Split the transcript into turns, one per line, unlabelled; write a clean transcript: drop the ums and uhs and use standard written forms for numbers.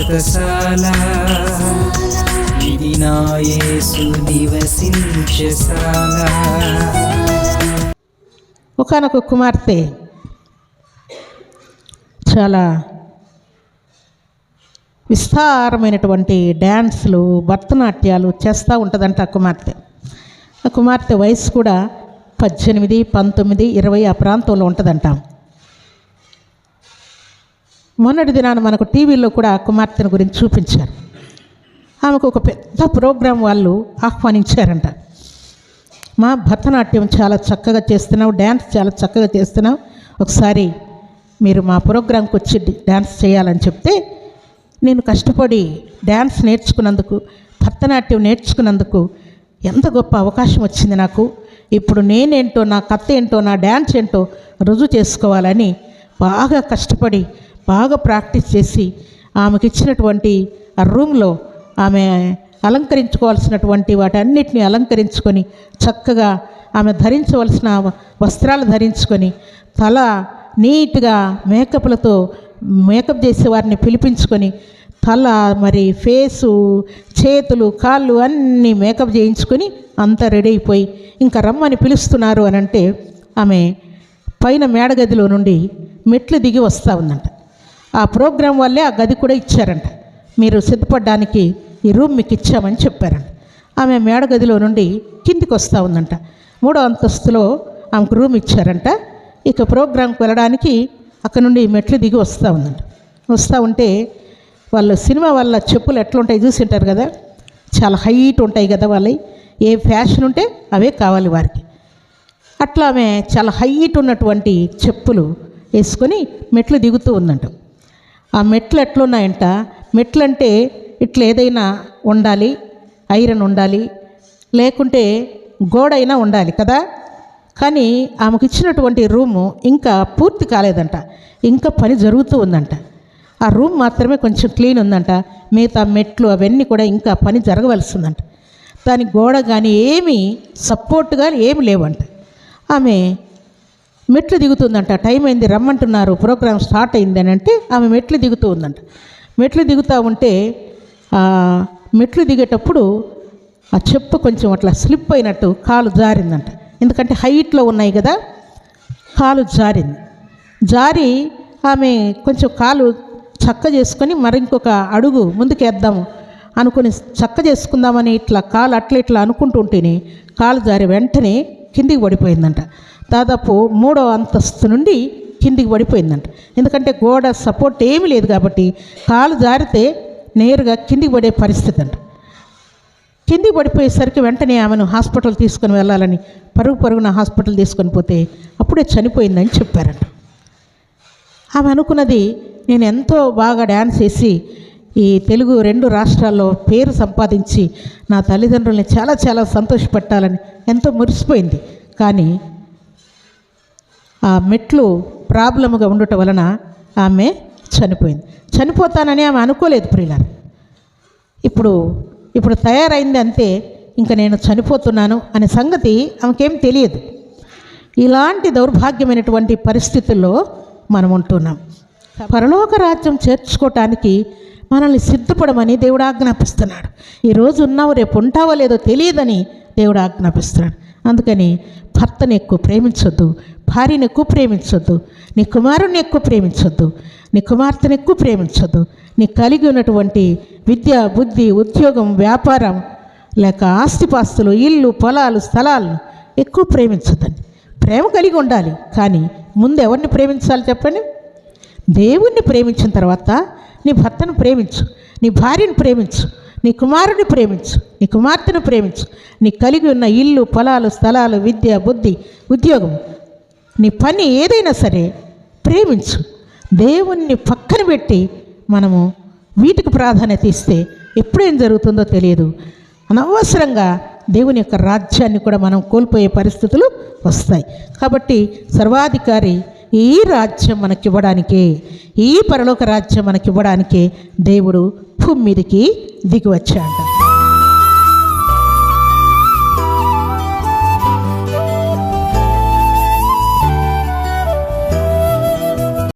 వ్రతశాల ఇది నా యేసు నివసించశాల.
ఒకానొక కుమార్తె చాలా విస్తారమైనటువంటి డ్యాన్స్లు భరతనాట్యాలు చేస్తూ ఉంటుందంట ఆ కుమార్తె వయసు కూడా 18, 19, 20 ఆ ప్రాంతంలో ఉంటుందంట. మొన్నటి దినాన మనకు టీవీలో కూడా ఆ కుమార్తెను గురించి చూపించారు. ఆమెకు ఒక పెద్ద ప్రోగ్రాం వాళ్ళు ఆహ్వానించారంట. మా భరతనాట్యం చాలా చక్కగా చేస్తున్నావు, డ్యాన్స్ చాలా చక్కగా చేస్తున్నావు, ఒకసారి మీరు మా ప్రోగ్రాంకి వచ్చి డ్యాన్స్ చేయాలని చెప్తే, నేను కష్టపడి డ్యాన్స్ నేర్చుకున్నందుకు, భరతనాట్యం నేర్చుకున్నందుకు ఎంత గొప్ప అవకాశం వచ్చింది నాకు. ఇప్పుడు నేనేంటో, నా కథ ఏంటో, నా డ్యాన్స్ ఏంటో రుజువు చేసుకోవాలని బాగా కష్టపడి బాగా ప్రాక్టీస్ చేసి ఆమెకి ఇచ్చినటువంటి ఆ రూమ్లో ఆమె అలంకరించుకోవాల్సినటువంటి వాటన్నిటిని అలంకరించుకొని చక్కగా ఆమె ధరించవలసిన వస్త్రాలు ధరించుకొని తల నీట్గా మేకప్ చేసే వారిని పిలిపించుకొని తల మరి ఫేసు, చేతులు, కాళ్ళు అన్నీ మేకప్ చేయించుకొని అంతా రెడీ అయిపోయి ఇంకా రమ్మని పిలుస్తున్నారు అని అంటే ఆమె పైన మేడగదిలో నుండి మెట్లు దిగి వస్తూ ఉందంట. ఆ ప్రోగ్రాం వల్లే ఆ గది కూడా ఇచ్చారంట. మీరు సిద్ధపడడానికి ఈ రూమ్ మీకు ఇచ్చామని చెప్పారంట. ఆమె మేడగదిలో నుండి కిందికి వస్తూ ఉందంట. 3వ అంతస్తులో ఆమెకు రూమ్ ఇచ్చారంట. ఇక ప్రోగ్రాంకి వెళ్ళడానికి అక్కడ నుండి మెట్లు దిగి వస్తూ ఉందంట. వస్తూ ఉంటే వాళ్ళు సినిమా వాళ్ళ చెప్పులు ఎట్లుంటాయి చూసింటారు కదా, చాలా హైట్ ఉంటాయి కదా వాళ్ళవి, ఏ ఫ్యాషన్ ఉంటే అవే కావాలి వారికి. అట్లా ఆమె చాలా హైట్ ఉన్నటువంటి చెప్పులు వేసుకొని మెట్లు దిగుతూ ఉందంట. ఆ మెట్లు ఎట్లున్నాయంట, మెట్లు అంటే ఇట్లా ఏదైనా ఉండాలి, ఐరన్ ఉండాలి, లేకుంటే గోడ అయినా ఉండాలి కదా. కానీ ఆమెకు ఇచ్చినటువంటి రూము ఇంకా పూర్తి కాలేదంట, ఇంకా పని జరుగుతూ ఉందంట. ఆ రూమ్ మాత్రమే కొంచెం క్లీన్ ఉందంట, మిగతా మెట్లు అవన్నీ కూడా ఇంకా పని జరగవలసి ఉందంట. దాని గోడ కానీ ఏమీ సపోర్ట్ కానీ ఏమి లేవంట. ఆమె మెట్లు దిగుతుందంట. టైం అయింది, రమ్మంటున్నారు, ప్రోగ్రామ్ స్టార్ట్ అయింది అని అంటే ఆమె మెట్లు దిగుతూ ఉందంట. మెట్లు దిగుతూ ఉంటే మెట్లు దిగేటప్పుడు ఆ చెప్పు కొంచెం అట్లా స్లిప్ అయినట్టు కాలు జారిందంట. ఎందుకంటే హైట్లో ఉన్నాయి కదా, కాలు జారి ఆమె కొంచెం కాలు చక్క చేసుకొని మరింకొక అడుగు ముందుకేద్దాము అనుకుని చక్క చేసుకుందామని ఇట్లా కాలు ఇట్లా అనుకుంటూ ఉంటేనే కాలు జారి వెంటనే కిందికి పడిపోయిందంట. దాదాపు 3వ అంతస్తు నుండి కిందికి పడిపోయిందంట. ఎందుకంటే గోడ సపోర్ట్ ఏమీ లేదు కాబట్టి కాలు జారితే నేరుగా కిందికి పడే పరిస్థితి అంట. కిందికి పడిపోయేసరికి వెంటనే ఆమెను హాస్పిటల్ తీసుకొని వెళ్ళాలని పరుగున హాస్పిటల్ తీసుకొని పోతే అప్పుడే చనిపోయిందని చెప్పారంట. ఆమె అనుకున్నది, నేను ఎంతో బాగా డ్యాన్స్ చేసి ఈ తెలుగు 2 రాష్ట్రాల్లో పేరు సంపాదించి నా తల్లిదండ్రుల్ని చాలా చాలా సంతోషపెట్టాలని ఎంతో మురిసిపోయింది. కానీ ఆ మెట్లు ప్రాబ్లమ్గా ఉండటం వలన ఆమె చనిపోయింది. చనిపోతానని ఆమె అనుకోలేదు ప్రియులారా. ఇప్పుడు తయారైంది అంతే, ఇంకా నేను చనిపోతున్నాను అనే సంగతి ఆమెకేం తెలియదు. ఇలాంటి దౌర్భాగ్యమైనటువంటి పరిస్థితుల్లో మనం ఉంటున్నాం. పరలోక రాజ్యం చేర్చుకోవటానికి మనల్ని సిద్ధపడమని దేవుడు ఆజ్ఞాపిస్తున్నాడు. ఈరోజు ఉన్నావు, రేపు ఉంటావో లేదో తెలియదని దేవుడు ఆజ్ఞాపిస్తున్నాడు. అందుకని భర్తని ఎక్కువ ప్రేమించొద్దు, భార్యని ఎక్కువ ప్రేమించొద్దు, నీ కుమారుణ్ణి ఎక్కువ ప్రేమించొద్దు, నీ కుమార్తెని ఎక్కువ ప్రేమించొద్దు. నీ కలిగి ఉన్నటువంటి విద్య, బుద్ధి, ఉద్యోగం, వ్యాపారం, లేక ఆస్తిపాస్తులు, ఇల్లు, పొలాలు, స్థలాలను ఎక్కువ ప్రేమించొద్దండి. ప్రేమ కలిగి ఉండాలి, కానీ ముందు ఎవరిని ప్రేమించాలి చెప్పండి? దేవుణ్ణి ప్రేమించిన తర్వాత నీ భర్తను ప్రేమించు, నీ భార్యను ప్రేమించు, నీ కుమారుని ప్రేమించు, నీ కుమార్తెను ప్రేమించు. నీ కలిగి ఉన్న ఇల్లు, పొలాలు, స్థలాలు, విద్య, బుద్ధి, ఉద్యోగం, నీ పని ఏదైనా సరే ప్రేమించు. దేవుణ్ణి పక్కన పెట్టి మనము వీటికి ప్రాధాన్యత ఇస్తే ఎప్పుడేం జరుగుతుందో తెలియదు. అనవసరంగా దేవుని యొక్క రాజ్యాన్ని కూడా మనం కోల్పోయే పరిస్థితులు వస్తాయి. కాబట్టి సర్వాధికారి ఈ రాజ్యం మనకివ్వడానికే, ఈ పరలోక రాజ్యం మనకివ్వడానికే దేవుడు భూమి మీదకి దిగి వచ్చాడు.